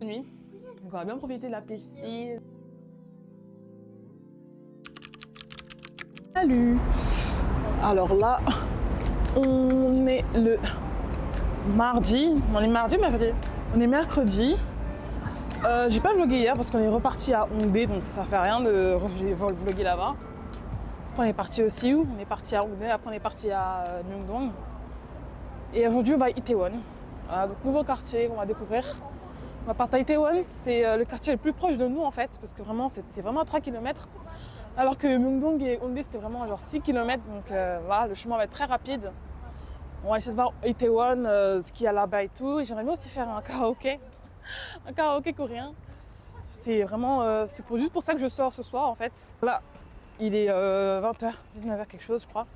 nuit. Donc on va bien profiter de la piscine. Salut! Alors là, on est le mardi. On est mardi ou mercredi? On est mercredi. J'ai pas vlogué hier parce qu'on est reparti à Hongdae, donc ça fait rien de vlogger là-bas. Après on est parti aussi où? On est parti à Hongdae, après on est parti à Myeongdong. Et aujourd'hui on va à Itaewon. Voilà, donc nouveau quartier qu'on va découvrir. On va partir à Itaewon, c'est le quartier le plus proche de nous en fait, parce que vraiment c'est vraiment à 3 km. Alors que Myeongdong et Hongdae c'était vraiment genre 6 km, donc voilà, le chemin va être très rapide. On va essayer de voir Itaewon, ce qu'il y a là-bas et tout. Et j'aimerais bien aussi faire un karaoké coréen. C'est vraiment, c'est juste pour ça que je sors ce soir en fait. Là, il est 20h, 19h quelque chose je crois.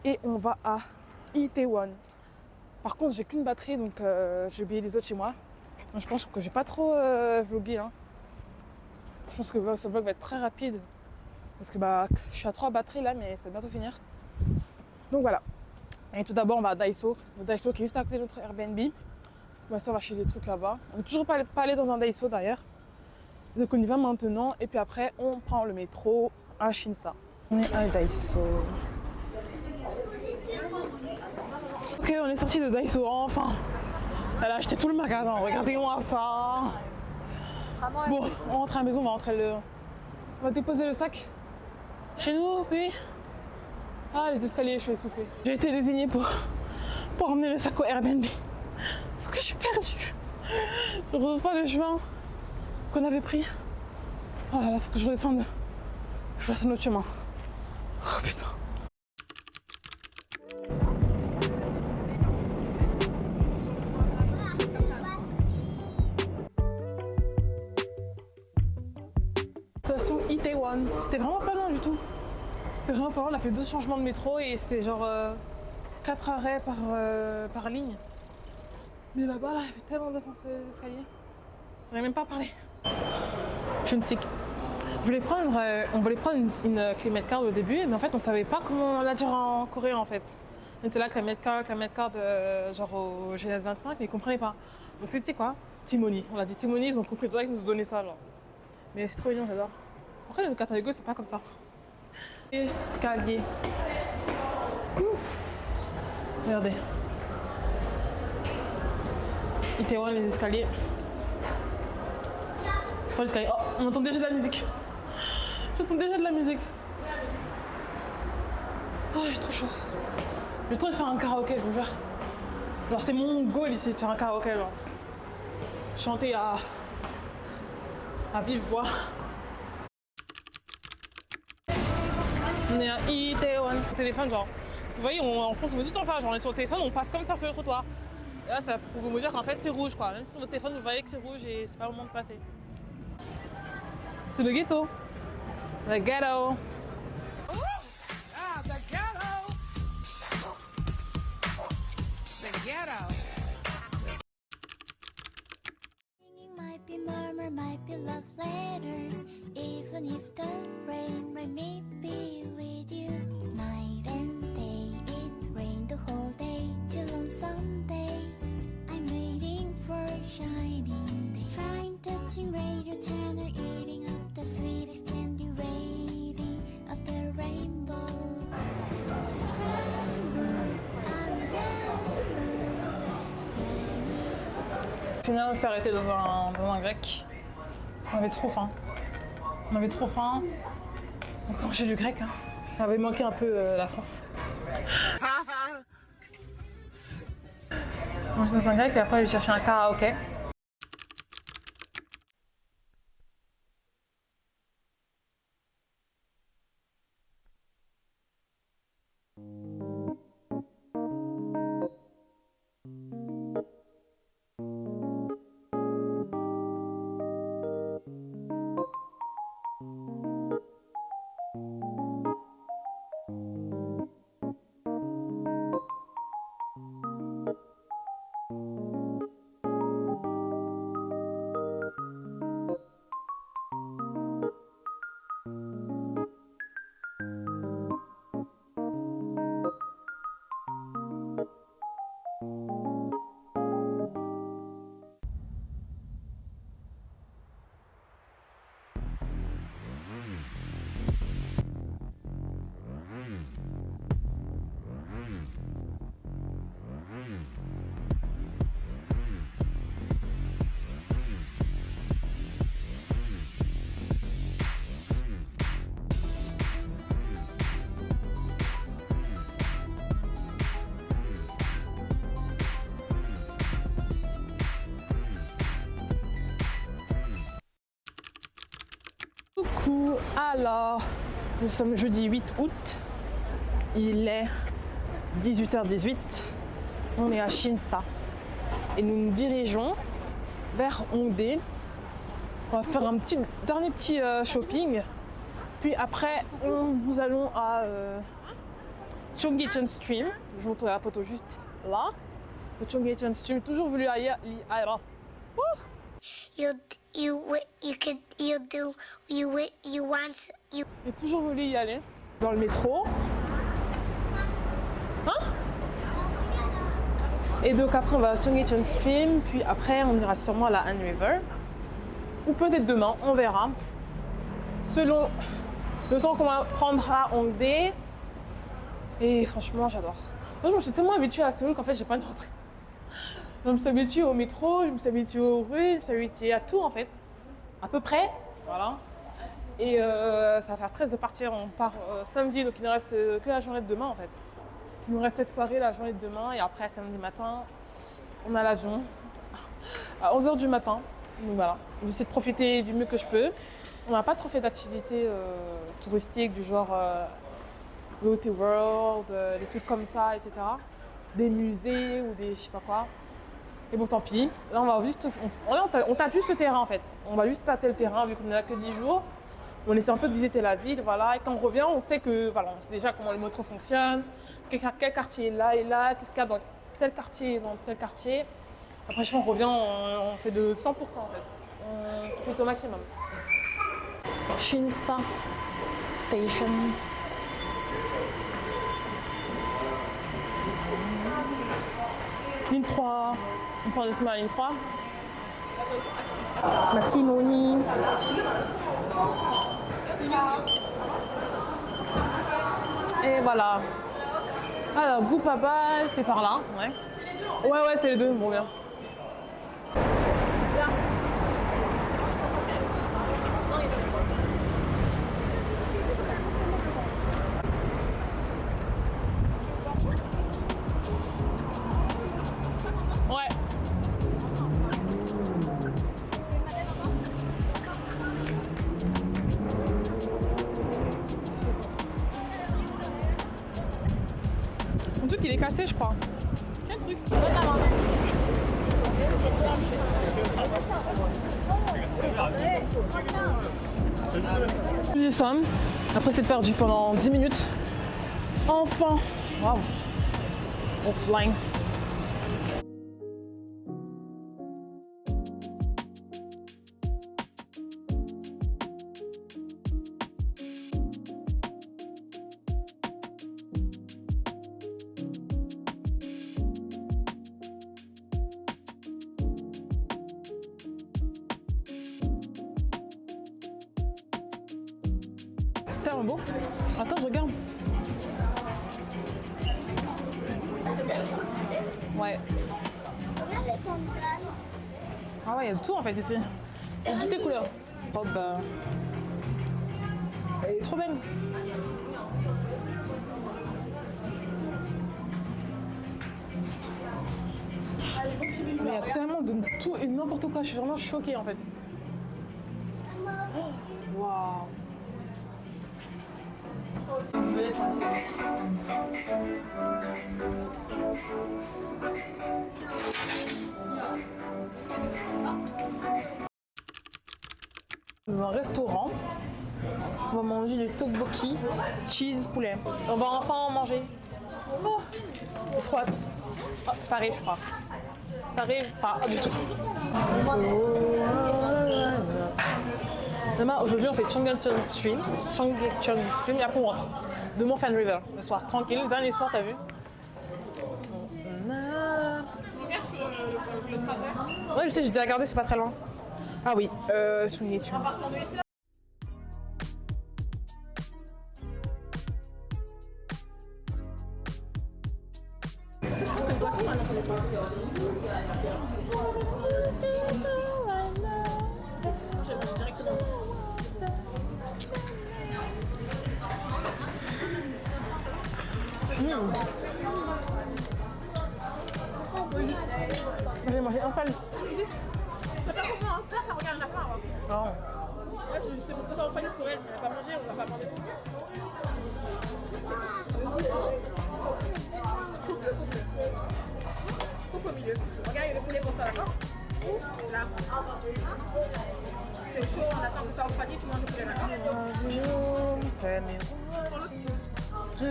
Et on va à Itaewon. Par contre j'ai qu'une batterie donc j'ai oublié les autres chez moi. Donc, je pense que j'ai pas trop vlogué. Hein. Je pense que ce vlog va être très rapide. Parce que bah, je suis à 3 batteries là mais ça va bientôt finir. Donc voilà. Et tout d'abord on va à Daiso. Le Daiso qui est juste à côté de notre Airbnb. Parce que ma soeur va acheter des trucs là-bas. On n'est toujours pas allé dans un Daiso d'ailleurs. Donc on y va maintenant et puis après on prend le métro à Shinsa. On est à Daiso. Ok, on est sorti de Daiso enfin. Elle a acheté tout le magasin, regardez-moi ça. Bon, on rentre à la maison, on va déposer le sac chez nous, puis... Ah, les escaliers, je suis essoufflée. J'ai été désignée pour emmener le sac au Airbnb. Sauf que je suis perdue. Je ne retrouve pas le chemin qu'on avait pris. Oh là là, faut que je redescende. Je fasse un autre chemin. Oh putain. Station Itaewon. C'était vraiment pas loin du tout. C'était vraiment pas loin. On a fait 2 changements de métro et c'était genre 4 arrêts par ligne. Mais là-bas, là, il y avait tellement d'ascenseurs escaliers. J'en ai même pas parlé. Je ne sais. On voulait prendre une clé Medcard au début, mais en fait on savait pas comment la dire en coréen en fait. On était là, clé Medcard, genre au GS25, mais ils comprenaient pas. Donc c'était quoi? Timoni. On a dit Timoni, ils ont compris direct, ils nous ont donné ça genre. Mais c'est trop mignon, j'adore. Pourquoi les catalogues sont pas comme ça? Escalier. Ouh. Regardez. Itaewon, les escaliers. Oh, l'escalier. Oh, on entend déjà de la musique. J'entends déjà de la musique. Oh, j'ai trop chaud. J'ai trop envie de faire un karaoké, je vous jure. Genre, c'est mon goal ici de faire un karaoké, genre. Chanter à vive voix. On est à Itaewon. Téléphone, genre. Vous voyez, en France, on veut tout le temps faire. Genre, on est sur le téléphone, on passe comme ça sur le trottoir. Et là, ça pour vous dire qu'en fait, c'est rouge, quoi. Même si sur votre téléphone, vous voyez que c'est rouge et c'est pas le moment de passer. C'est le ghetto. Le ghetto. Might be murmur, might be love letters. Even if the rain might be with you. Night and day, it rained the whole day till on Sunday. I'm waiting for a shining day. Trying touching radio channel, eating up the sweetest candy, waiting of the rainbow. Finalement, on s'est arrêté dans un grec. On avait trop faim. On avait trop faim. Donc on mangeait du grec. Hein. Ça avait manqué un peu la France. On mangeait dans un grec et après j'ai cherché un karaoké. Alors, nous sommes jeudi 8 août. Il est 18h18. On est à Shinsa. Et nous nous dirigeons vers Hongdae. On va faire un dernier petit shopping. Puis après, nous allons à Cheonggyecheon Stream. Je vous montre la photo juste là. Le Cheonggyecheon Stream, toujours voulu aller là. You J'ai toujours voulu y aller. Dans le métro. Hein? Et donc après on va à Cheonggyecheon Stream, puis après on ira sûrement à la Han River. Ou peut-être demain, on verra. Selon le temps qu'on va prendre à Hongdae. Et franchement j'adore. Moi je me suis tellement habituée à Séoul qu'en fait j'ai pas de rentrée. Je me suis habituée au métro, je me suis habituée aux rues, je me suis habituée à tout en fait. À peu près. Voilà. Et ça va faire 13 de partir, on part samedi, donc il ne reste que la journée de demain en fait. Il nous reste cette soirée, la journée de demain, et après samedi matin, on a l'avion à 11h du matin. Donc voilà, j'essaie de profiter du mieux que je peux. On n'a pas trop fait d'activités touristiques du genre Lotte World, des trucs comme ça, etc. Des musées ou des je sais pas quoi. Et bon, tant pis. Là, on va juste, on tape juste le terrain en fait. On va juste tâter le terrain vu qu'on est là que 10 jours. On essaie un peu de visiter la ville, voilà. Et quand on revient, on sait que, voilà, on sait déjà comment le métro fonctionne, quel quartier est là et là, qu'est-ce qu'il y a dans tel quartier et dans tel quartier. Après, on revient, on fait de 100% en fait. On fait au maximum. Shinsa Station. Ligne 3. On prend justement la ligne 3. Matimoni. Et voilà. Alors, Goupapa, c'est par là. Ouais. Ouais, c'est les deux. Bon, bien. Ouais. Un truc il est cassé je crois. Quel truc? Nous y sommes. Après c'est perdu pendant 10 minutes. Enfin. Waouh. Offline. C'est tellement beau. Attends, je regarde. Ouais. Ah ouais, il y a de tout en fait ici. Il y a toutes les couleurs. Oh bah. Elle est trop belle. Mais il y a tellement de tout et n'importe quoi. Je suis vraiment choquée en fait. Oh, waouh. Dans un restaurant, on va manger du tteokbokki, cheese, poulet. On va enfin en manger. Oh, trop hâte. Oh, ça arrive, je crois. Ça arrive pas du tout. Demain, aujourd'hui, on fait Cheonggyecheon Stream, et après on rentre. Demain, Fan River, le soir, tranquille. Le dernier soir, t'as vu? Ouais, je sais, j'ai déjà regardé, c'est pas très loin. Ah oui, Cheonggyecheon. J'ai mangé un seul. Non. c'est pour ça, on fait pour elle, mais elle n'a pas mangé, on va pas manger. Coupe au milieu. Regarde, il y a le poulet pour toi, d'accord? Là. C'est chaud, on attend que ça refroidisse, tu manges le poulet, d'accord?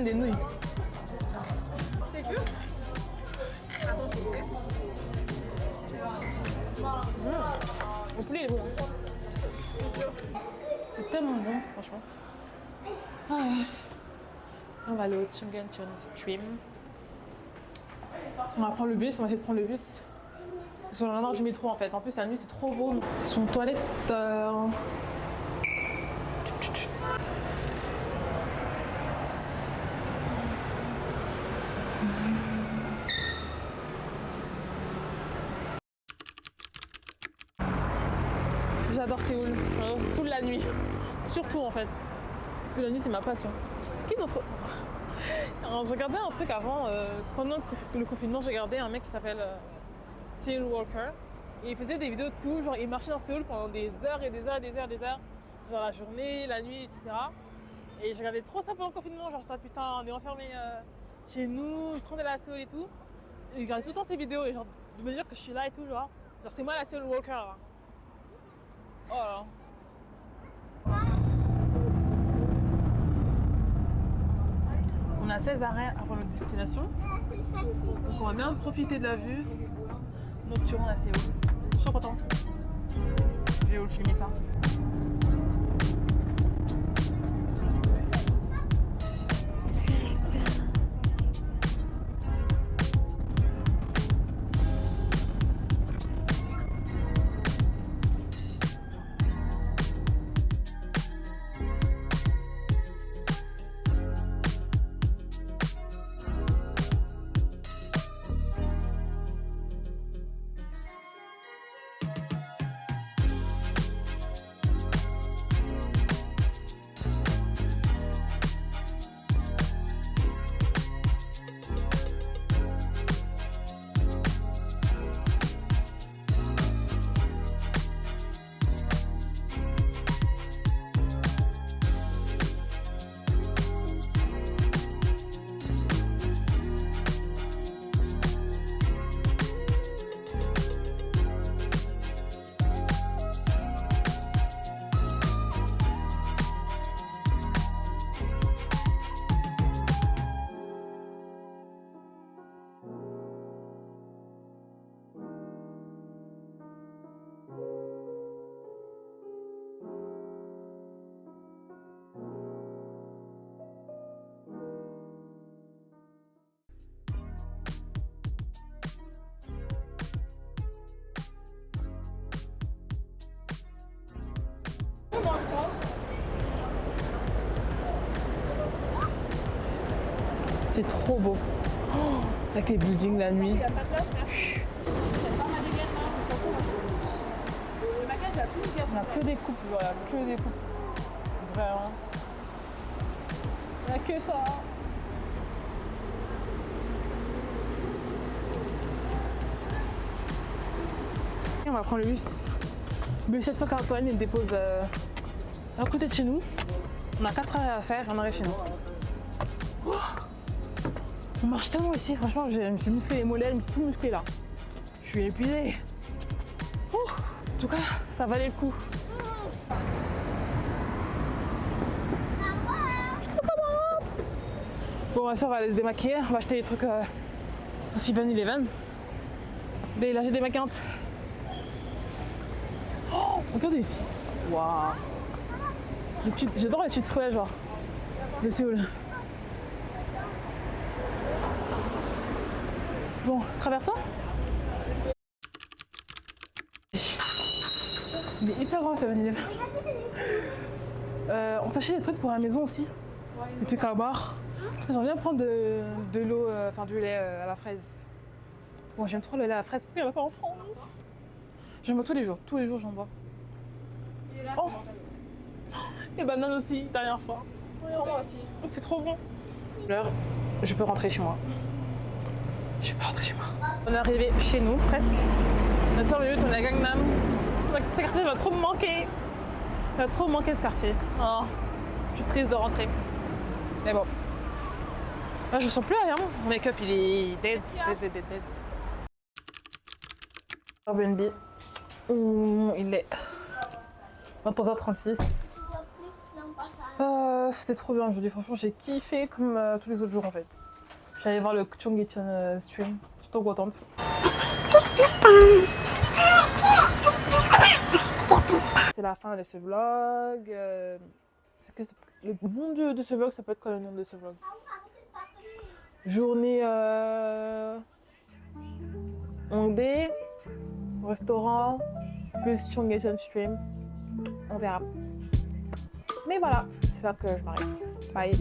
Des nouilles. C'est sûr? Attention, ok? Le poulet est bon. C'est tellement bon, franchement. Voilà. On va aller au Chungcheon Stream. On va prendre le bus, on va essayer de prendre le bus. Sur la du métro en fait. En plus la nuit c'est trop beau. Son toilette. J'adore Séoul. J'adore Séoul la nuit. Surtout en fait. Parce que la nuit c'est ma passion. Qui d'entre... Alors, je regardais un truc avant, pendant le confinement, j'ai regardé un mec qui s'appelle Seoul Walker. Et il faisait des vidéos de Séoul, genre il marchait dans Séoul pendant des heures et des heures et des heures et des heures. Genre la journée, la nuit, etc. Et je regardais trop ça pendant le confinement, genre j'étais putain, on est enfermés chez nous, je tremblais à la Séoul et tout. Et je regardais tout le temps ces vidéos et genre de me dire que je suis là et tout, genre c'est moi la Seoul Walker là. Oh là. On a 16 arrêts avant notre destination. Donc on va bien profiter de la vue nocturne à Séoul. Je suis trop contente. Je vais vous filmer ça. C'est trop beau. Oh, avec les buildings la nuit. Il n'y a pas de place, merci. C'est pas ma dégaine, hein, on s'en fout. Le maquillage, il y a tout les gars. On n'a que des couples, voilà, que des couples. Vraiment. Il n'y a que ça. Et on va prendre le bus. Le 741, il me dépose à côté de chez nous. On a 4 arrêts à faire et on arrive chez nous. Oh, on marche tellement ici, franchement, je me suis musclé les mollets, je me suis tout musclé là. Je suis épuisée. Oh, en tout cas, ça valait le coup. Je suis trop contente. Bon, ma soeur va aller se démaquiller, on va acheter des trucs au 7-Eleven. Mais là, j'ai des maquillantes. Oh, regardez ici. Waouh. J'adore les petites ruelles, genre, de Séoul. Bon, traversons. Il est hyper grand, 7-Eleven. On s'achète des trucs pour la maison aussi. Des trucs à boire. J'aimerais bien prendre de l'eau, enfin du lait à la fraise. Bon, j'aime trop le lait à la fraise, pourquoi il n'y en a pas en France? J'en bois tous les jours j'en bois. Oh! Et banane aussi, dernière fois. Moi aussi. C'est trop bon. L'heure, je peux rentrer chez moi. Je peux rentrer chez moi. On est arrivé chez nous, presque. On a 5 minutes, on est à Gangnam. Ce quartier va trop me manquer. Ça a trop manqué ce quartier. Oh, je suis triste de rentrer. Mais bon. Là, je ressemble plus à rien. Mon make-up, il est dead. Airbnb. Il est 23h36. C'était trop bien aujourd'hui. Franchement, j'ai kiffé comme tous les autres jours en fait. Je suis allée voir le Chungyecheon stream. Je suis trop contente. C'est la fin de ce vlog. Le nom de ce vlog, ça peut être quoi le nom de ce vlog? Journée Hongdae, restaurant, plus Chungyecheon stream. On verra. Mais voilà, c'est là que je m'arrête. Bye.